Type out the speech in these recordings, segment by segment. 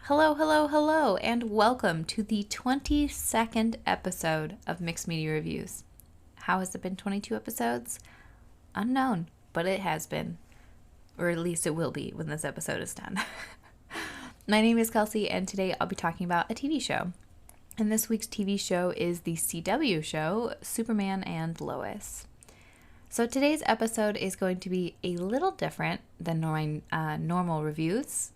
Hello, hello, hello, and welcome to the 22nd episode of Mixed Media Reviews. How has it been 22 episodes? Unknown, but it has been. Or at least it will be when this episode is done. My name is Kelsey, and today I'll be talking about a TV show. And this week's TV show is the CW show, Superman and Lois. So today's episode is going to be a little different than normal reviews.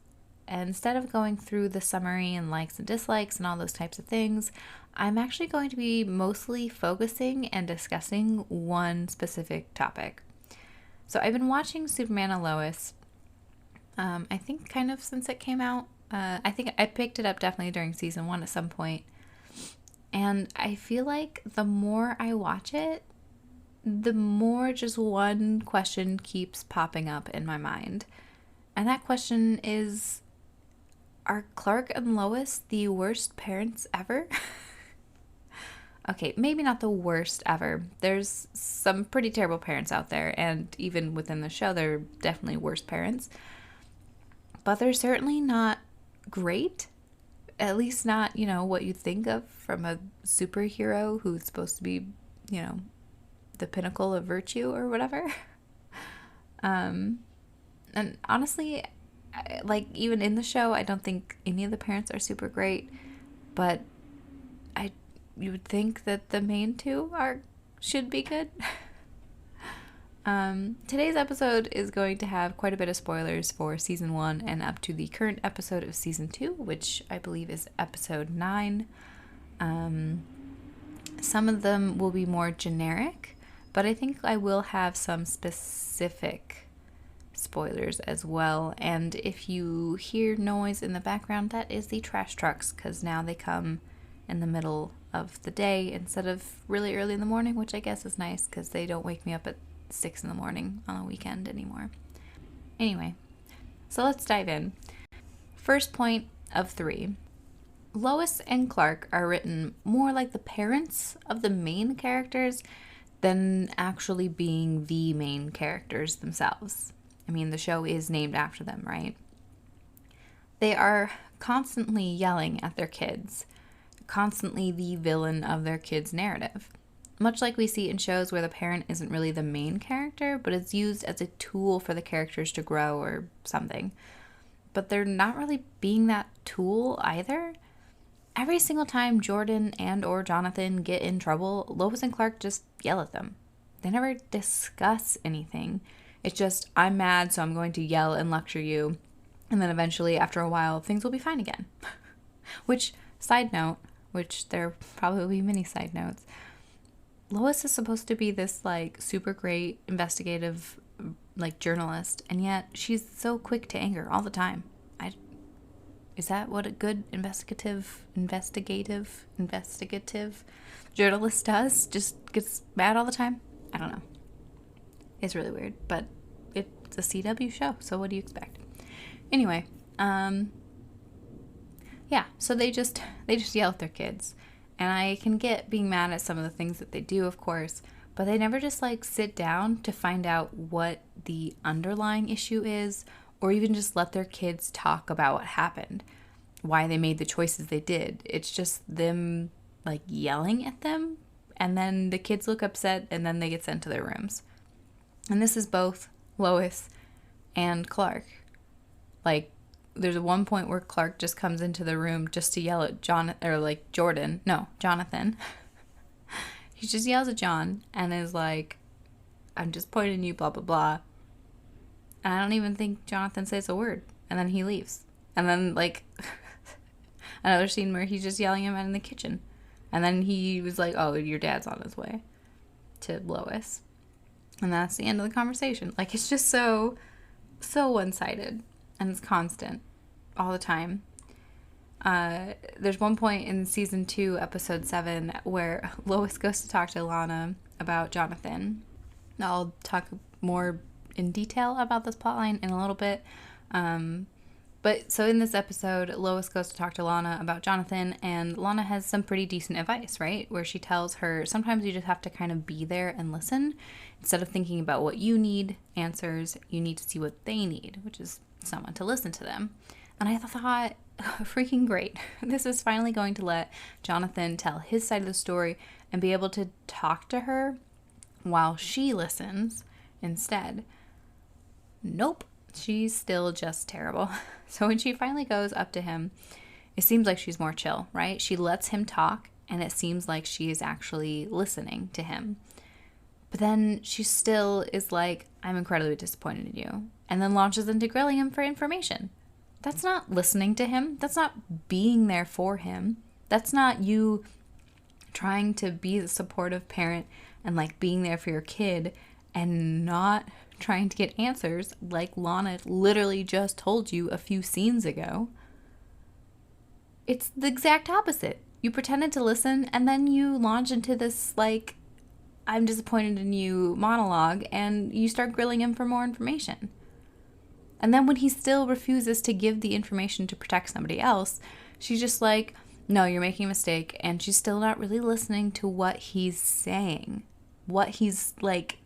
Instead of going through the summary and likes and dislikes and all those types of things, I'm actually going to be mostly focusing and discussing one specific topic. So I've been watching Superman and Lois, I think kind of since it came out. I think I picked it up definitely during season 1 at some point. And I feel like the more I watch it, the more just one question keeps popping up in my mind. And that question is, are Clark and Lois the worst parents ever? Okay, maybe not the worst ever. There's some pretty terrible parents out there, and even within the show, they're definitely worse parents. But they're certainly not great. At least not, what you'd think of from a superhero who's supposed to be, the pinnacle of virtue or whatever. And honestly, even in the show, I don't think any of the parents are super great, but you would think that the main two should be good. Today's episode is going to have quite a bit of spoilers for season 1 and up to the current episode of season 2, which I believe is episode 9. Some of them will be more generic, but I think I will have some specific spoilers as well. And if you hear noise in the background, that is the trash trucks, because now they come in the middle of the day instead of really early in the morning, which I guess is nice because they don't wake me up at 6 in the morning on a weekend anymore. Anyway, so let's dive in. First point of 3. Lois and Clark are written more like the parents of the main characters than actually being the main characters themselves. I mean, the show is named after them, right? They are constantly yelling at their kids, constantly the villain of their kids' narrative. Much like we see in shows where the parent isn't really the main character, but is used as a tool for the characters to grow or something. But they're not really being that tool either. Every single time Jordan and or Jonathan get in trouble, Lois and Clark just yell at them. They never discuss anything. It's just, I'm mad, so I'm going to yell and lecture you. And then eventually, after a while, things will be fine again. Which, side note, which there probably will be many side notes, Lois is supposed to be this, super great investigative, journalist. And yet, she's so quick to anger all the time. Is that what a good investigative journalist does? Just gets mad all the time? I don't know. It's really weird, but it's a CW show, so what do you expect? Anyway, so they just yell at their kids. And I can get being mad at some of the things that they do, of course, but they never just sit down to find out what the underlying issue is, or even just let their kids talk about what happened, why they made the choices they did. It's just them yelling at them, and then the kids look upset, and then they get sent to their rooms. And this is both Lois and Clark. There's one point where Clark just comes into the room just to yell at Jonathan. He just yells at John and is like, I'm just pointing you, blah, blah, blah. And I don't even think Jonathan says a word. And then he leaves. And then, another scene where he's just yelling at him in the kitchen. And then he was like, oh, your dad's on his way, to Lois. And that's the end of the conversation. It's just so one-sided. And it's constant. All the time. There's one point in season 2, episode 7, where Lois goes to talk to Lana about Jonathan. I'll talk more in detail about this plotline in a little bit. But so in this episode, Lois goes to talk to Lana about Jonathan, and Lana has some pretty decent advice, right? Where she tells her, sometimes you just have to kind of be there and listen. Instead of thinking about what you need answers, you need to see what they need, which is someone to listen to them. And I thought freaking great. This is finally going to let Jonathan tell his side of the story and be able to talk to her while she listens instead. Nope, she's still just terrible. So when she finally goes up to him, it seems like she's more chill, right? She lets him talk, and it seems like she is actually listening to him. But then she still is like, I'm incredibly disappointed in you, and then launches into grilling him for information. That's not listening to him. That's not being there for him. That's not you trying to be the supportive parent and like being there for your kid and not trying to get answers like Lana literally just told you a few scenes ago. It's the exact opposite. You pretended to listen and then you launch into this like, I'm disappointed in you monologue, and you start grilling him for more information. And then when he still refuses to give the information to protect somebody else, she's just like, no, you're making a mistake. And she's still not really listening to what he's saying, what he's like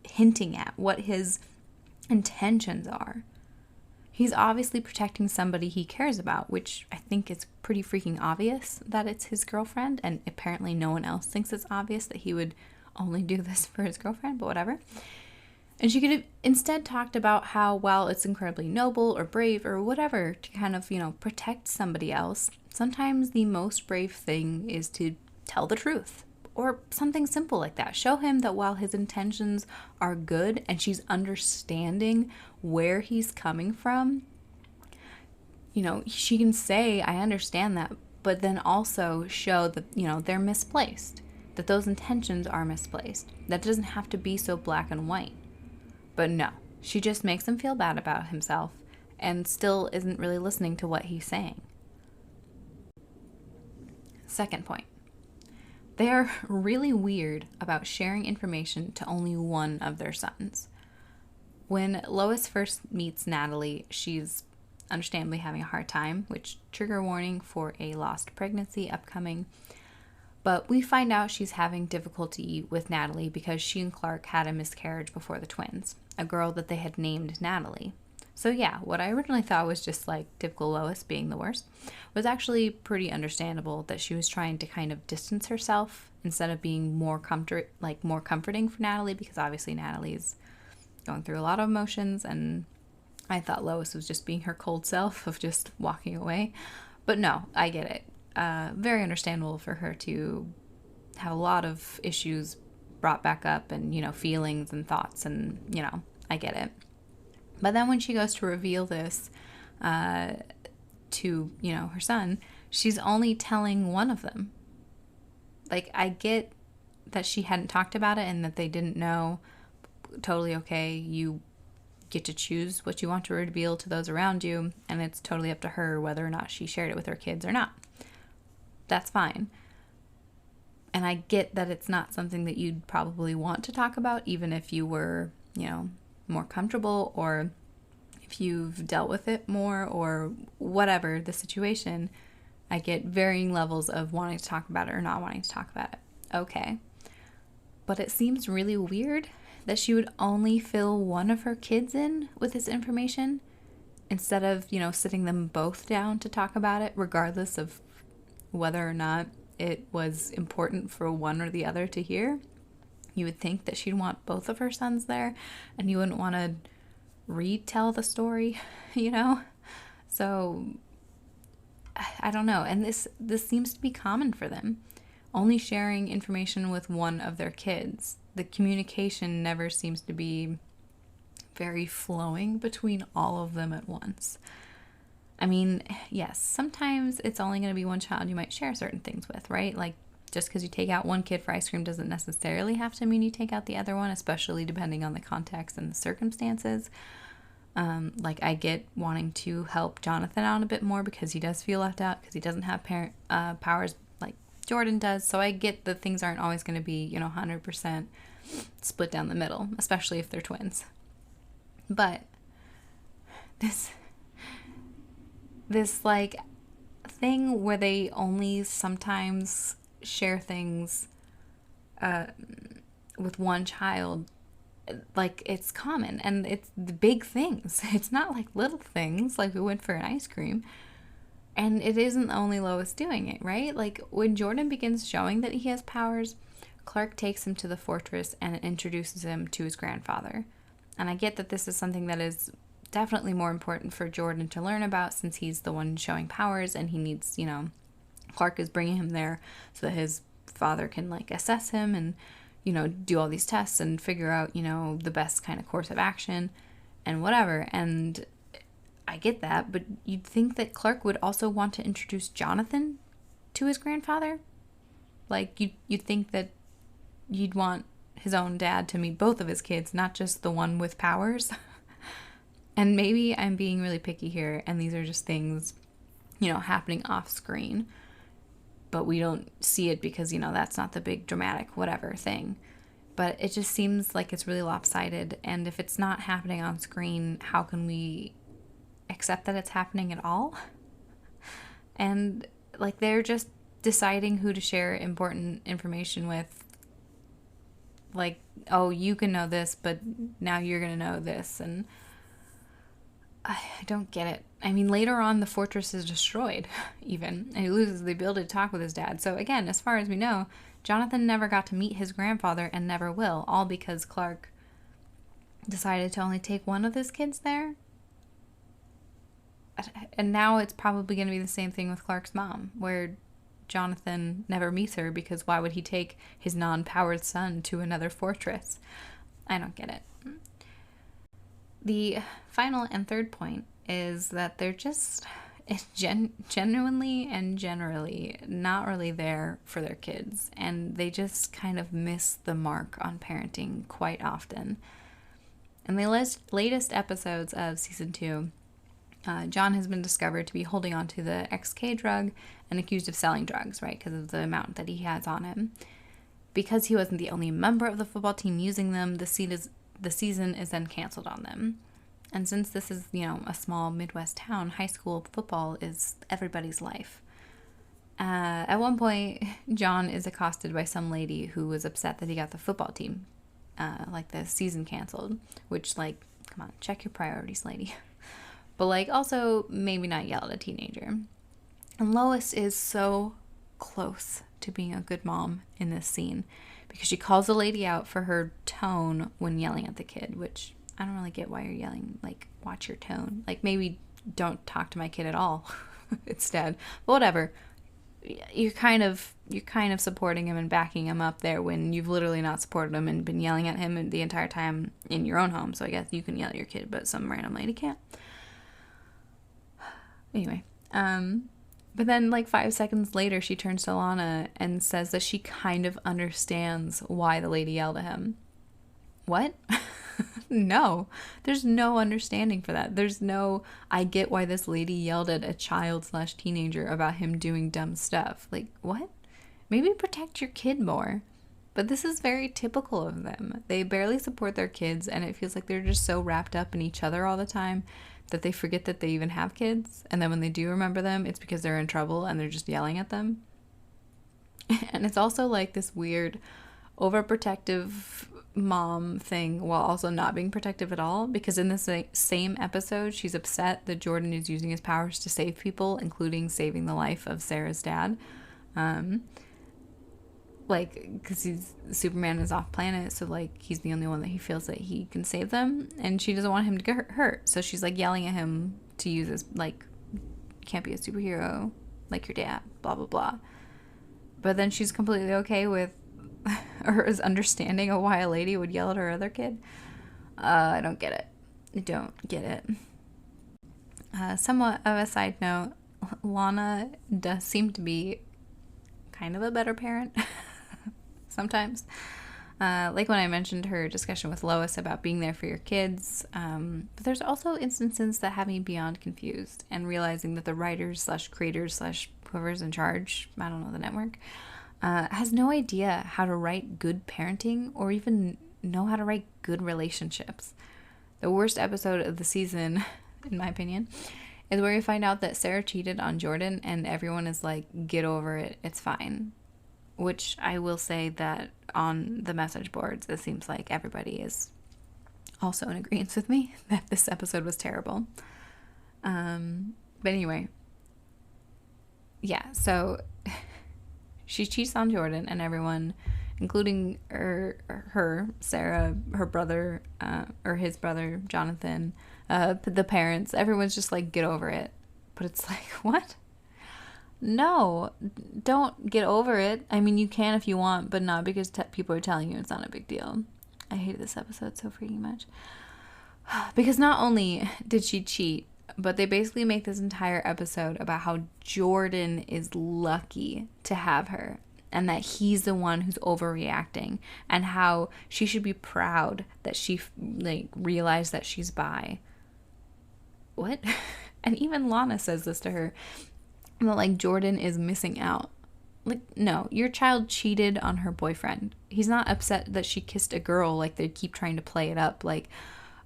hinting at, what his intentions are. He's obviously protecting somebody he cares about, which I think is pretty freaking obvious that it's his girlfriend. And apparently no one else thinks it's obvious that he would only do this for his girlfriend, but whatever. And she could have instead talked about how, well, it's incredibly noble or brave or whatever to kind of, protect somebody else. Sometimes the most brave thing is to tell the truth or something simple like that. Show him that while his intentions are good and she's understanding where he's coming from, she can say, I understand that, but then also show that, they're misplaced, that those intentions are misplaced. That doesn't have to be so black and white. But no, she just makes him feel bad about himself and still isn't really listening to what he's saying. Second point. They are really weird about sharing information to only one of their sons. When Lois first meets Natalie, she's understandably having a hard time, which trigger warning for a lost pregnancy upcoming. But we find out she's having difficulty with Natalie because she and Clark had a miscarriage before the twins, a girl that they had named Natalie. So yeah, what I originally thought was just like typical Lois being the worst was actually pretty understandable, that she was trying to kind of distance herself instead of being more comforting for Natalie, because obviously Natalie's going through a lot of emotions, and I thought Lois was just being her cold self of just walking away. But no, I get it. Very understandable for her to have a lot of issues brought back up and, feelings and thoughts, and, I get it. But then when she goes to reveal this to, her son, she's only telling one of them. Like, I get that she hadn't talked about it and that they didn't know. Totally okay. You get to choose what you want to reveal to those around you, and it's totally up to her whether or not she shared it with her kids or not. That's fine. And I get that it's not something that you'd probably want to talk about, even if you were, more comfortable, or if you've dealt with it more, or whatever the situation. I get varying levels of wanting to talk about it or not wanting to talk about it. Okay. But it seems really weird that she would only fill one of her kids in with this information instead of, sitting them both down to talk about it, regardless of whether or not it was important for one or the other to hear. You would think that she'd want both of her sons there, and you wouldn't want to retell the story, So I don't know. And this seems to be common for them, only sharing information with one of their kids. The communication never seems to be very flowing between all of them at once. I mean, yes, sometimes it's only going to be one child you might share certain things with, right? Like, just because you take out one kid for ice cream doesn't necessarily have to mean you take out the other one, especially depending on the context and the circumstances. Like, I get wanting to help Jonathan out a bit more because he does feel left out, because he doesn't have parent powers like Jordan does. So I get that things aren't always going to be, 100% split down the middle, especially if they're twins. But this like thing where they only sometimes share things with one child like it's common, and it's the big things. It's not like little things like we went for an ice cream. And it isn't only Lois doing it, right? Like when Jordan begins showing that he has powers, Clark takes him to the fortress and introduces him to his grandfather. And I get that this is something that is definitely more important for Jordan to learn about, since he's the one showing powers, and he needs, Clark is bringing him there so that his father can like assess him and, do all these tests and figure out, the best kind of course of action and whatever. And I get that, but you'd think that Clark would also want to introduce Jonathan to his grandfather. Like, you'd think that you'd want his own dad to meet both of his kids, not just the one with powers. And maybe I'm being really picky here, and these are just things, happening off screen. But we don't see it because, that's not the big dramatic whatever thing. But it just seems like it's really lopsided. And if it's not happening on screen, how can we accept that it's happening at all? And like they're just deciding who to share important information with. Like, oh, you can know this, but now you're going to know this. And I don't get it. I mean, later on, the fortress is destroyed, even, and he loses the ability to talk with his dad. So again, as far as we know, Jonathan never got to meet his grandfather and never will, all because Clark decided to only take one of his kids there. And now it's probably going to be the same thing with Clark's mom, where Jonathan never meets her because why would he take his non-powered son to another fortress? I don't get it. The final and third point is that they're just genuinely and generally not really there for their kids, and they just kind of miss the mark on parenting quite often. In the latest episodes of season 2, John has been discovered to be holding on to the XK drug and accused of selling drugs, right, because of the amount that he has on him. Because he wasn't the only member of the football team using them, the season is then canceled on them. And since this is, a small Midwest town, high school football is everybody's life. At one point, John is accosted by some lady who was upset that he got the football team, the season canceled, which, come on, check your priorities, lady. But, also maybe not yell at a teenager. And Lois is so close to being a good mom in this scene because she calls the lady out for her tone when yelling at the kid, which I don't really get why you're yelling. Watch your tone. Maybe don't talk to my kid at all instead. But whatever. You're kind of supporting him and backing him up there when you've literally not supported him and been yelling at him the entire time in your own home. So I guess you can yell at your kid, but some random lady can't. Anyway, but then 5 seconds later, she turns to Lana and says that she kind of understands why the lady yelled at him. What? No, there's no understanding for that. There's no, I get why this lady yelled at a child/teenager about him doing dumb stuff. What? Maybe protect your kid more. But this is very typical of them. They barely support their kids, and it feels like they're just so wrapped up in each other all the time that they forget that they even have kids. And then when they do remember them, it's because they're in trouble and they're just yelling at them. And it's also this weird overprotective mom thing while also not being protective at all, because in this same episode she's upset that Jordan is using his powers to save people, including saving the life of Sarah's dad, because Superman is off planet, so he's the only one that he feels that he can save them, and she doesn't want him to get hurt, so she's yelling at him to use his you can't be a superhero like your dad, blah blah blah. But then she's completely okay with or is understanding of why a lady would yell at her other kid. I don't get it. I don't get it. Somewhat of a side note, Lana does seem to be kind of a better parent sometimes. When I mentioned her discussion with Lois about being there for your kids. But there's also instances that have me beyond confused and realizing that the writers/creators/whoever's in charge, I don't know, the network, has no idea how to write good parenting or even know how to write good relationships. The worst episode of the season, in my opinion, is where you find out that Sarah cheated on Jordan and everyone is get over it, it's fine. Which I will say that on the message boards, it seems like everybody is also in agreement with me that this episode was terrible. But anyway, yeah, so she cheats on Jordan, and everyone, including her Sarah, her brother, or his brother, Jonathan, the parents, everyone's just like, get over it. But it's like, what? No, don't get over it. I mean, you can if you want, but not because people are telling you it's not a big deal. I hated this episode so freaking much. Because not only did she cheat, but they basically make this entire episode about how Jordan is lucky to have her and that he's the one who's overreacting, and how she should be proud that she like realized that she's bi. What? And even Lana says this to her, that like Jordan is missing out. Like, no, your child cheated on her boyfriend. He's not upset that she kissed a girl like they keep trying to play it up. Like,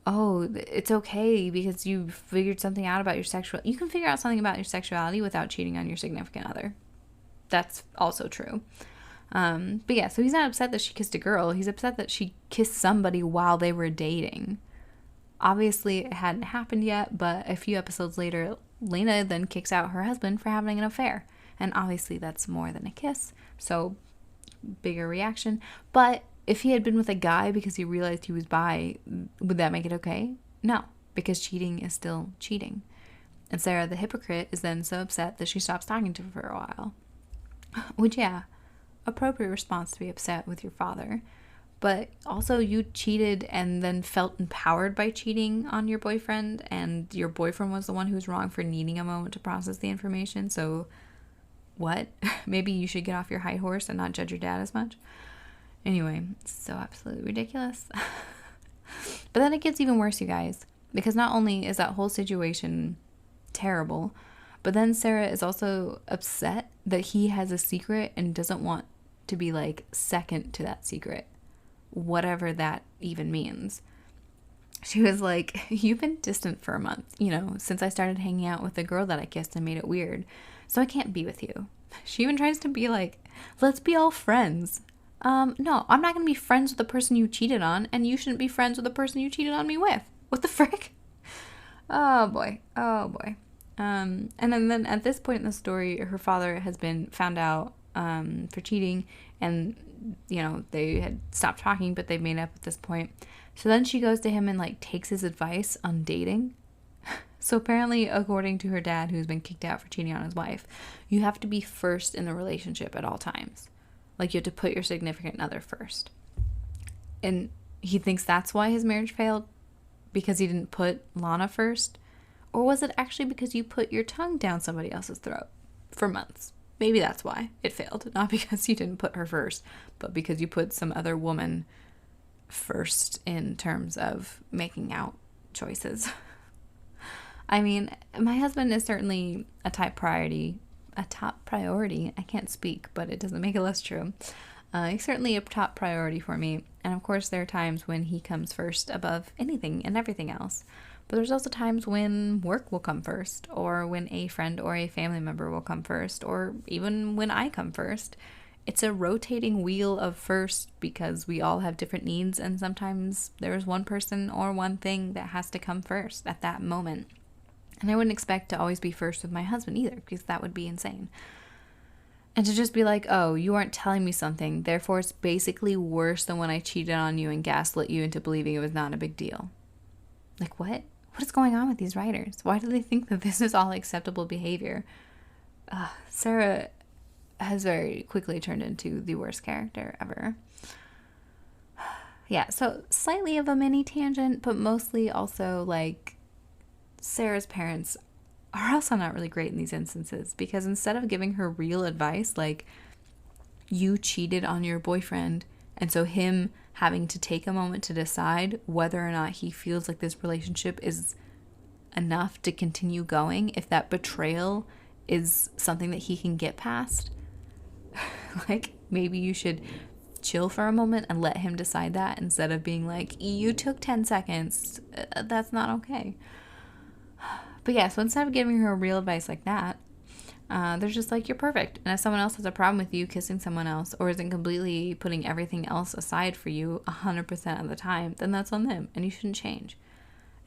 oh, it's okay because you figured something out about your sexuality. You can figure out something about your sexuality without cheating on your significant other. That's also true. But yeah, so he's not upset that she kissed a girl. He's upset that she kissed somebody while they were dating. Obviously, it hadn't happened yet, but a few episodes later, Lena then kicks out her husband for having an affair. And obviously, that's more than a kiss. So, bigger reaction. But if he had been with a guy because he realized he was bi, would that make it okay? No, because cheating is still cheating. And Sarah, the hypocrite, is then so upset that she stops talking to him for a while. Which, yeah, appropriate response to be upset with your father. But also, you cheated and then felt empowered by cheating on your boyfriend, and your boyfriend was the one who was wrong for needing a moment to process the information. So, what? Maybe you should get off your high horse and not judge your dad as much. Anyway, so absolutely ridiculous. But then it gets even worse, you guys, because not only is that whole situation terrible, but then Sarah is also upset that he has a secret and doesn't want to be like second to that secret, whatever that even means. She was like, you've been distant for a month, since I started hanging out with the girl that I kissed and made it weird, so I can't be with you. She even tries to be like, let's be all friends. No, I'm not going to be friends with the person you cheated on, and you shouldn't be friends with the person you cheated on me with. What the frick? Oh boy. And then at this point in the story, her father has been found out for cheating, and they had stopped talking, but they made up at this point. So then she goes to him and like takes his advice on dating. So apparently, according to her dad, who's been kicked out for cheating on his wife, you have to be first in the relationship at all times. Like, you have to put your significant other first. And he thinks that's why his marriage failed, because he didn't put Lana first. Or was it actually because you put your tongue down somebody else's throat for months? Maybe that's why it failed. Not because you didn't put her first, but because you put some other woman first in terms of making out choices. I mean, my husband is certainly a top priority. I can't speak, but it doesn't make it less true. He's certainly a top priority for me. And of course, there are times when he comes first above anything and everything else. But there's also times when work will come first, or when a friend or a family member will come first, or even when I come first. It's a rotating wheel of first because we all have different needs, and sometimes there's one person or one thing that has to come first at that moment. And I wouldn't expect to always be first with my husband either, because that would be insane. And to just be like, oh, you aren't telling me something, therefore it's basically worse than when I cheated on you and gaslit you into believing it was not a big deal. Like, what? What is going on with these writers? Why do they think that this is all acceptable behavior? Sarah has very quickly turned into the worst character ever. Yeah, so slightly of a mini tangent, but mostly also like Sarah's parents are also not really great in these instances, because instead of giving her real advice, like, you cheated on your boyfriend, and so him having to take a moment to decide whether or not he feels like this relationship is enough to continue going, if that betrayal is something that he can get past, like, maybe you should chill for a moment and let him decide that, instead of being like, you took 10 seconds, that's not okay. But yeah, so instead of giving her real advice like that, They're just like, you're perfect. And if someone else has a problem with you kissing someone else or isn't completely putting everything else aside for you 100% of the time, then that's on them and you shouldn't change.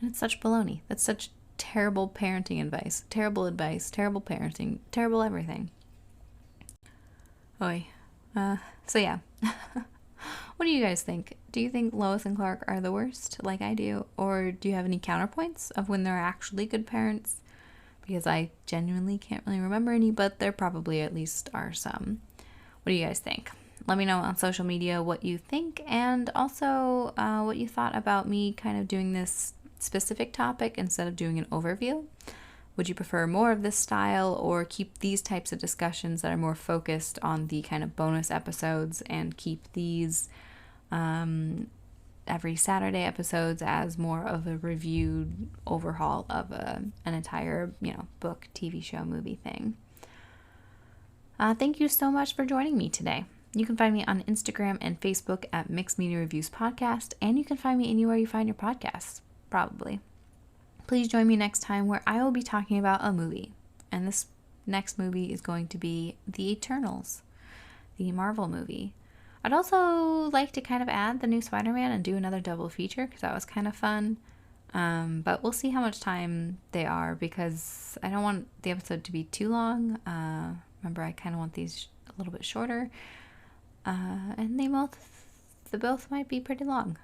And it's such baloney. That's such terrible parenting advice, terrible parenting, terrible everything. Oy. So yeah. What do you guys think? Do you think Lois and Clark are the worst, like I do? Or do you have any counterpoints of when they're actually good parents? Because I genuinely can't really remember any, but there probably at least are some. What do you guys think? Let me know on social media what you think, and also what you thought about me kind of doing this specific topic instead of doing an overview. Would you prefer more of this style, or keep these types of discussions that are more focused on the kind of bonus episodes and keep these every Saturday episodes as more of a reviewed overhaul of an entire, book, TV show, movie thing? Thank you so much for joining me today. You can find me on Instagram and Facebook at Mixed Media Reviews Podcast, and you can find me anywhere you find your podcasts, probably. Please join me next time where I will be talking about a movie. And this next movie is going to be The Eternals, the Marvel movie. I'd also like to kind of add the new Spider-Man and do another double feature because that was kind of fun. But we'll see how much time they are because I don't want the episode to be too long. Remember, I kind of want these a little bit shorter. And they both might be pretty long.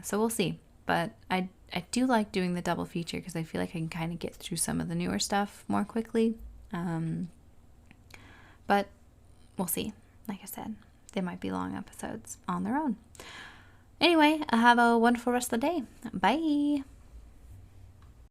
So we'll see. But I do like doing the double feature because I feel like I can kind of get through some of the newer stuff more quickly. But we'll see. Like I said, they might be long episodes on their own. Anyway, have a wonderful rest of the day. Bye.